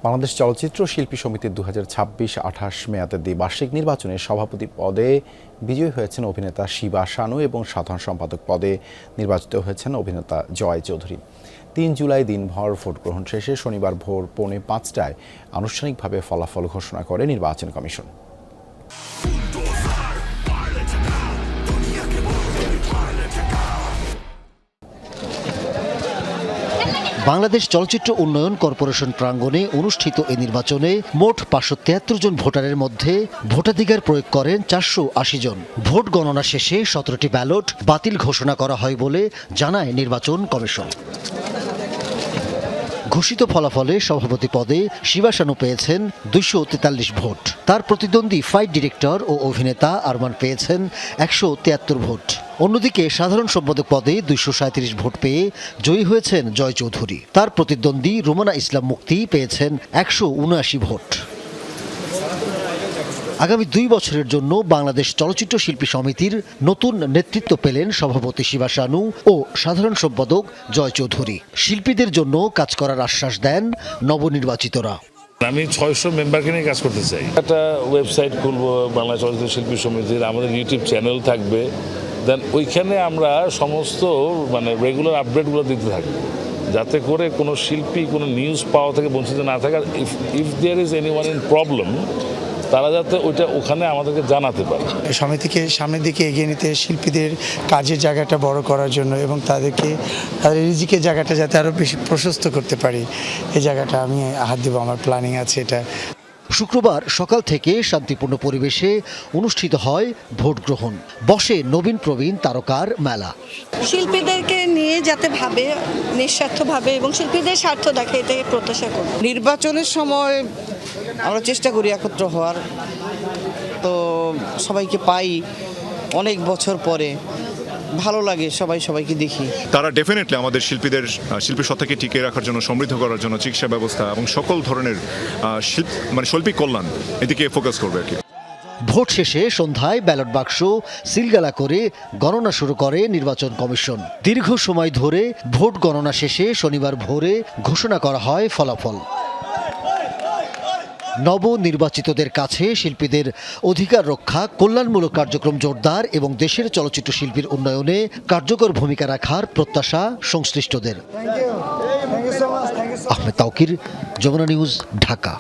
বাংলাদেশ চলচ্চিত্র শিল্পী সমিতির 2026-28 মেয়াদের দ্বিবার্ষিক নির্বাচনে সভাপতি পদে বিজয়ী হয়েছেন অভিনেতা শিবা শানু এবং সাধারণ সম্পাদক পদে নির্বাচিত হয়েছেন অভিনেতা জয় চৌধুরী। 3 জুলাই দিনভর ভোট গ্রহণ শেষে শনিবার ভোর 4:45টায় আনুষ্ঠানিকভাবে ফলাফল ঘোষণা করে নির্বাচন কমিশন। বাংলাদেশ চলচ্চিত্র উন্নয়ন কর্পোরেশন প্রাঙ্গণে অনুষ্ঠিত এই নির্বাচনে মোট 573 জন ভোটারের মধ্যে ভোটাধিকার প্রয়োগ করেন 480 জন। ভোট গণনা শেষে 17টি ব্যালট বাতিল ঘোষণা করা হয় বলে জানায় নির্বাচন কমিশন। ঘোষিত ফলাফলে সভাপতি পদে শিবা শানু পেয়েছেন 243 ভোট। তার প্রতিদ্বন্দ্বী ফাইট ডিরেক্টর ও অভিনেতা আরমান পেয়েছেন 173 ভোট। অন্যদিকে সাধারণ সম্পাদক পদে 237 ভোট পেয়ে জয়ী হয়েছেন জয় চৌধুরী। তার প্রতিদ্বন্দ্বী রুমানা ইসলাম মুক্তি পেয়েছেন 179 ভোট। আগামী 2 বছরের জন্য বাংলাদেশ চলচ্চিত্র শিল্পী সমিতির নতুন নেতৃত্ব পেলেন সভাপতি শিবা শানু ও সাধারণ সম্পাদক জয় চৌধুরী। শিল্পীদের জন্য কাজ করার আশ্বাস দেন নবনির্বাচিতরা। আমি 600 মেম্বারকে নিয়ে কাজ করতে চাই। একটা ওয়েবসাইট খুলবো বাংলাদেশ চলচ্চিত্র শিল্পী সমিতির, আমাদের ইউটিউব চ্যানেল থাকবে। দেন ওইখানে আমরা সমস্ত রেগুলার আপডেটগুলো দিতে থাকবো, যাতে করে কোনো শিল্পী কোনো নিউজ পাওয়া থেকে বঞ্চিত না থাকে। If there is anyone in problem, তারা যাতে ওইটা ওখানে আমাদেরকে জানাতে পারে। সমিতিকে সামনের দিকে এগিয়ে নিতে, শিল্পীদের কাজের জায়গাটা বড় করার জন্য এবং তাদের রিজিকের জায়গাটা যাতে আরও বেশি প্রশস্ত করতে পারি, এই জায়গাটা আমি হাত দেবো। আমার প্ল্যানিং আছে এটা। শুক্রবার সকাল থেকে শান্তিপূর্ণ পরিবেশে অনুষ্ঠিত হয় ভোট গ্রহণ। বসে নবীন প্রবীণ তারকার মেলা। শিল্পীদেরকে নিয়ে যাতে ভাবে নিঃস্বার্থভাবে এবং শিল্পীদের স্বার্থ দেখে, এটাই প্রত্যাশা করি। নির্বাচনের সময় আমরা চেষ্টা করি একত্র হওয়ার, তো সবাইকে পাই অনেক বছর পরে, ভালো লাগে সবাইকে দেখি। তারা ডেফিনেটলি আমাদের শিল্পী সত্তাকে টিকিয়ে রাখার জন্য, সমৃদ্ধ করার জন্য চিকিৎসা ব্যবস্থা এবং সকল ধরনের শৈল্পিক কল্যাণ এদিকে ফোকাস করবে আর কি। ভোট শেষে সন্ধ্যায় ব্যালট বাক্স সিলগালা করে গণনা শুরু করে নির্বাচন কমিশন। দীর্ঘ সময় ধরে ভোট গণনা শেষে শনিবার ভোরে ঘোষণা করা হয় ফলাফল। নবনির্বাচিতদের কাছে শিল্পীদের অধিকার রক্ষা, কল্যাণমূলক কার্যক্রম জোরদার এবং দেশের চলচ্চিত্র শিল্পীর উন্নয়নে কার্যকর ভূমিকা রাখার প্রত্যাশা সংশ্লিষ্টদের। আহমেদ তাওকির, যমুনা নিউজ, ঢাকা।